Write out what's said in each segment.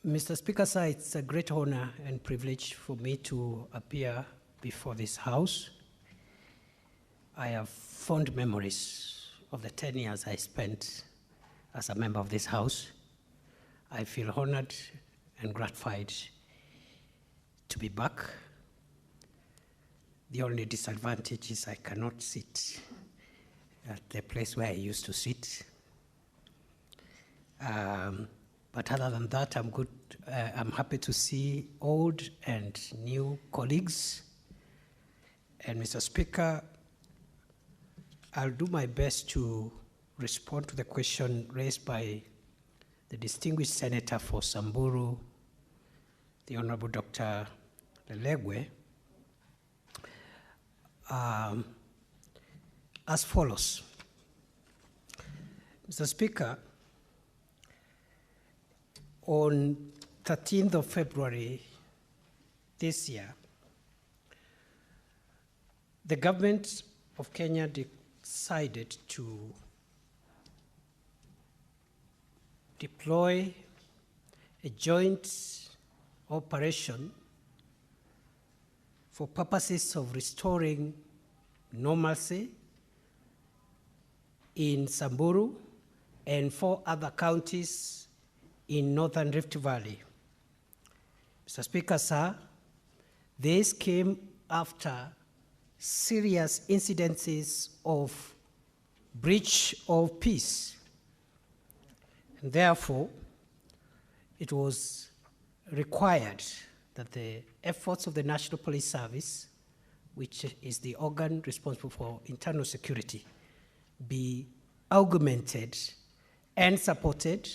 Mr. Speaker, sir, it's a great honor and privilege for me to appear before this House. I have fond memories of the 10 years I spent as a member of this House. I feel honored and gratified to be back. The only disadvantage is I cannot sit at the place where I used to sit. But other than that, I'm good. I'm happy to see old and new colleagues. And Mr. Speaker, I'll do my best to respond to the question raised by the distinguished Senator for Samburu, the Honorable Dr. Lelegwe, as follows. Mr. Speaker, on 13th of February this year, the government of Kenya decided to deploy a joint operation for purposes of restoring normalcy in Samburu and 4 other counties in Northern Rift Valley. Mr. Speaker, sir, this came after serious incidences of breach of peace. And therefore, it was required that the efforts of the National Police Service, which is the organ responsible for internal security, be augmented and supported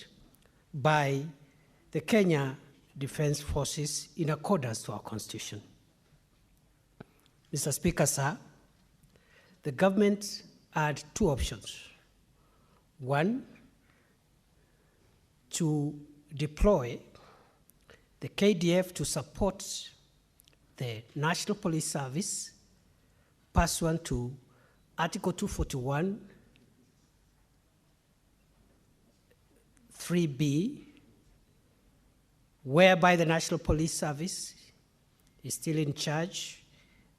by the Kenya Defense Forces in accordance to our Constitution. Mr. Speaker, sir, the government had 2 options. One, to deploy the KDF to support the National Police Service pursuant to Article 241 3B, whereby the National Police Service is still in charge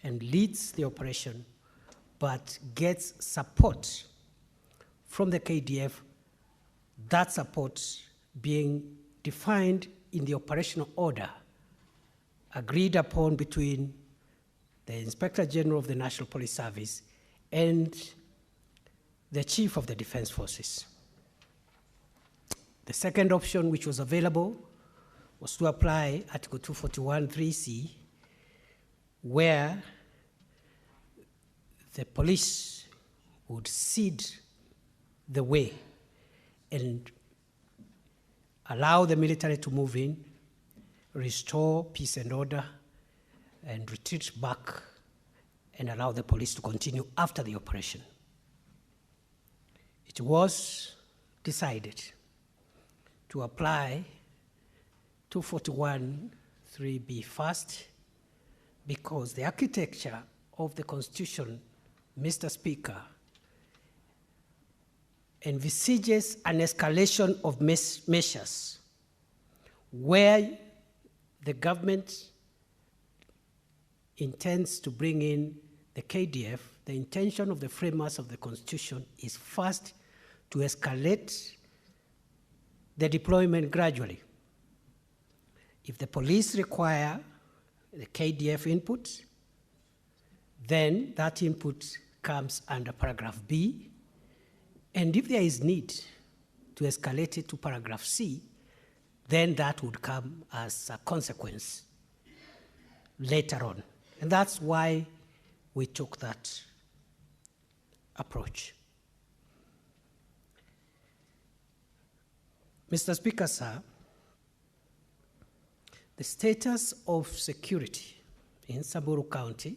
and leads the operation, but gets support from the KDF, that support being defined in the operational order agreed upon between the Inspector General of the National Police Service and the Chief of the Defense Forces. The second option which was available was to apply Article 241 3C, where the police would cede the way and allow the military to move in, restore peace and order, and retreat back and allow the police to continue after the operation. It was decided to apply 241 3B first because the architecture of the Constitution, Mr. Speaker, envisages an escalation of measures where the government intends to bring in the KDF. The intention of the framers of the Constitution is first to escalate the deployment gradually. If the police require the KDF input, then that input comes under paragraph B. And if there is need to escalate it to paragraph C, then that would come as a consequence later on. And that's why we took that approach. Mr. Speaker, sir, the status of security in Samburu County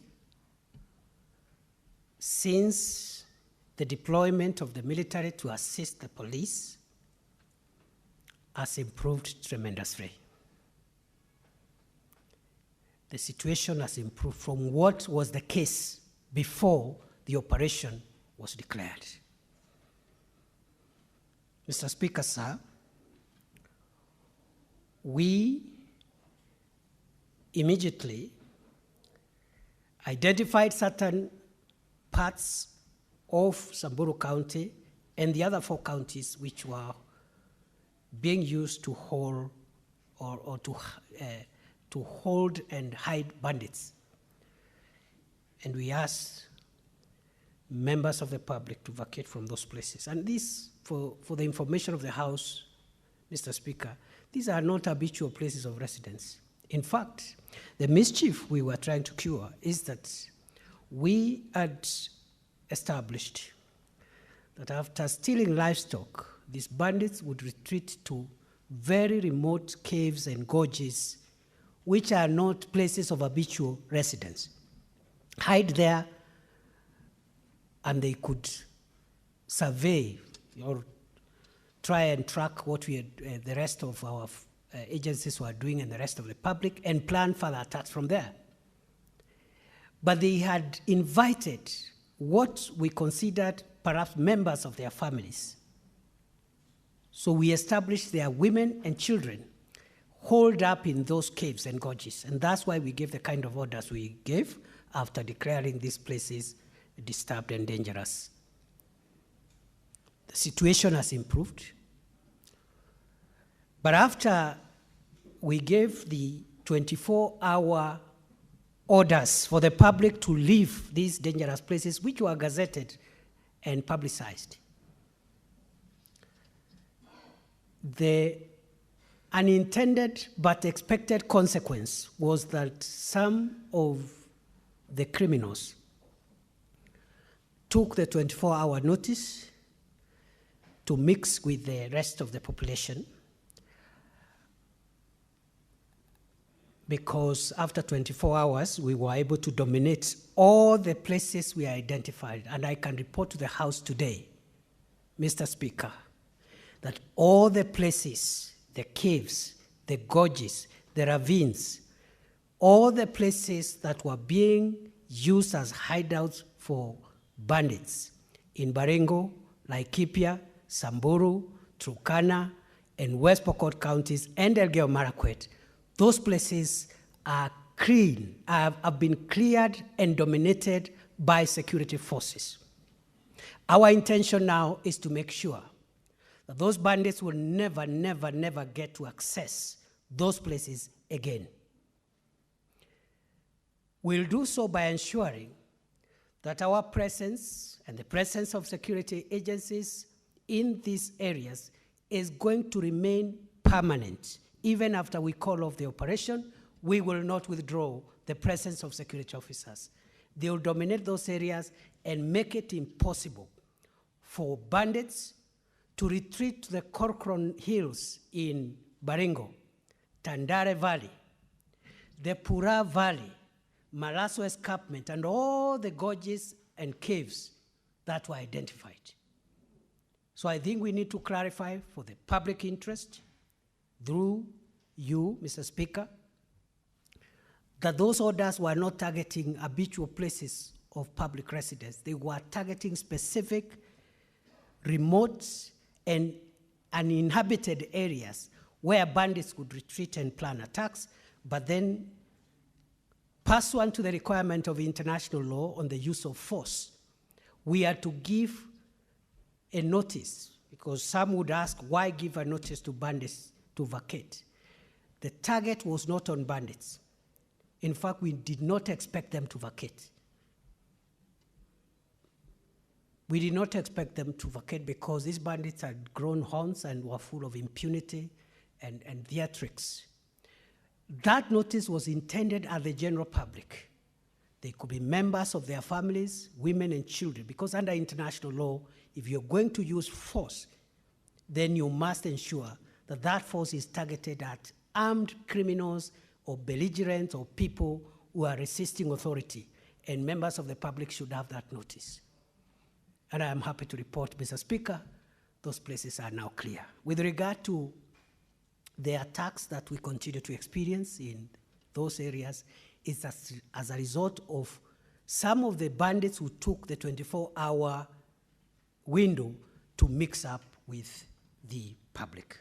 since the deployment of the military to assist the police has improved tremendously. The situation has improved from what was the case before the operation was declared. Mr. Speaker, sir, we immediately identified certain parts of Samburu County and the other 4 counties which were being used to hold or to hold and hide bandits. And we asked members of the public to vacate from those places. And this, for the information of the House, Mr. Speaker, these are not habitual places of residence. In fact, the mischief we were trying to cure is that we had established that after stealing livestock, these bandits would retreat to very remote caves and gorges, which are not places of habitual residence. Hide there, and they could survey or try and track what we had, the rest of our agencies were doing and the rest of the public, and plan further attacks from there. But they had invited what we considered perhaps members of their families. So we established their women and children holed up in those caves and gorges. And that's why we gave the kind of orders we gave after declaring these places disturbed and dangerous. The situation has improved. But after we gave the 24-hour orders for the public to leave these dangerous places, which were gazetted and publicized, the unintended but expected consequence was that some of the criminals took the 24-hour notice to mix with the rest of the population, because after 24 hours, we were able to dominate all the places we identified. And I can report to the House today, Mr. Speaker, that all the places, the caves, the gorges, the ravines, all the places that were being used as hideouts for bandits in Baringo, Laikipia, Samburu, Turkana, and West Pokot counties, and Elgeyo Marakwet, those places are clean, have been cleared and dominated by security forces. Our intention now is to make sure that those bandits will never, never, never get to access those places again. We'll do so by ensuring that our presence and the presence of security agencies in these areas is going to remain permanent. Even after we call off the operation, we will not withdraw the presence of security officers. They will dominate those areas and make it impossible for bandits to retreat to the Corcoran Hills in Baringo, Tandare Valley, the Pura Valley, Malaso Escarpment, and all the gorges and caves that were identified. So I think we need to clarify for the public interest, through you, Mr. Speaker, that those orders were not targeting habitual places of public residence. They were targeting specific, remote, and uninhabited areas where bandits could retreat and plan attacks, but then, pursuant to the requirement of international law on the use of force, we are to give a notice, because some would ask, why give a notice to bandits to vacate? The target was not on bandits. In fact, we did not expect them to vacate. We did not expect them to vacate because these bandits had grown horns and were full of impunity and theatrics. That notice was intended at the general public. They could be members of their families, women and children, because under international law, if you're going to use force, then you must ensure that that force is targeted at armed criminals or belligerents or people who are resisting authority, and members of the public should have that notice. And I am happy to report, Mr. Speaker, those places are now clear. With regard to the attacks that we continue to experience in those areas, it's as a result of some of the bandits who took the 24-hour window to mix up with the public.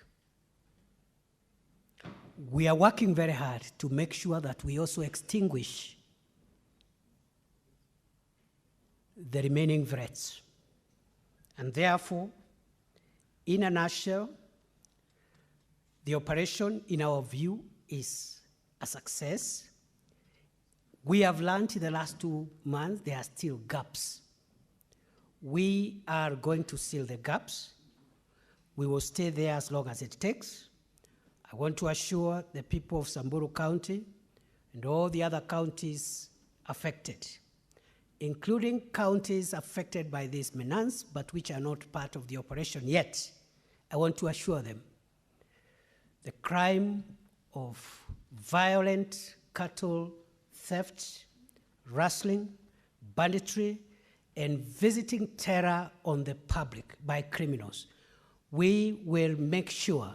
We are working very hard to make sure that we also extinguish the remaining threats. And therefore, in a nutshell, the operation, in our view, is a success. We have learned in the last 2 months there are still gaps. We are going to seal the gaps. We will stay there as long as it takes. I want to assure the people of Samburu County and all the other counties affected, including counties affected by this menace, but which are not part of the operation yet. I want to assure them the crime of violent cattle theft, rustling, banditry, and visiting terror on the public by criminals, we will make sure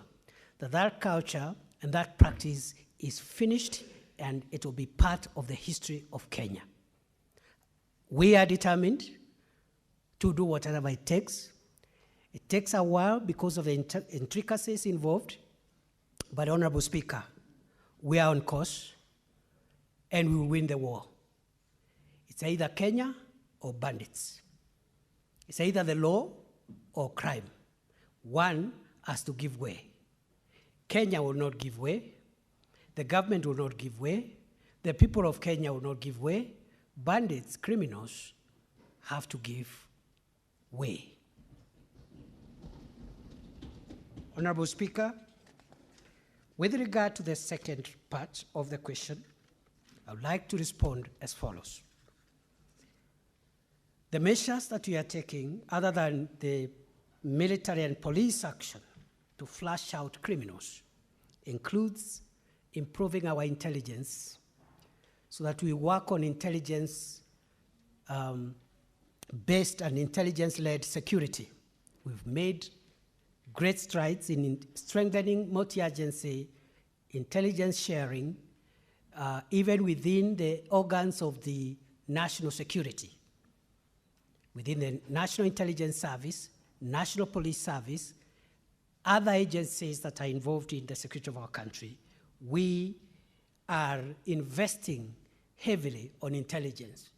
that that culture and that practice is finished and it will be part of the history of Kenya. We are determined to do whatever it takes. It takes a while because of the intricacies involved, but Honorable Speaker, we are on course and we will win the war. It's either Kenya or bandits. It's either the law or crime. One has to give way. Kenya will not give way. The government will not give way. The people of Kenya will not give way. Bandits, criminals, have to give way. Honorable Speaker, with regard to the second part of the question, I would like to respond as follows. The measures that we are taking, other than the military and police action to flush out criminals, includes improving our intelligence so that we work on intelligence based and intelligence-led security. We've made great strides in strengthening multi-agency intelligence sharing, even within the organs of the national security. Within the National Intelligence Service, National Police Service, other agencies that are involved in the security of our country, we are investing heavily on intelligence.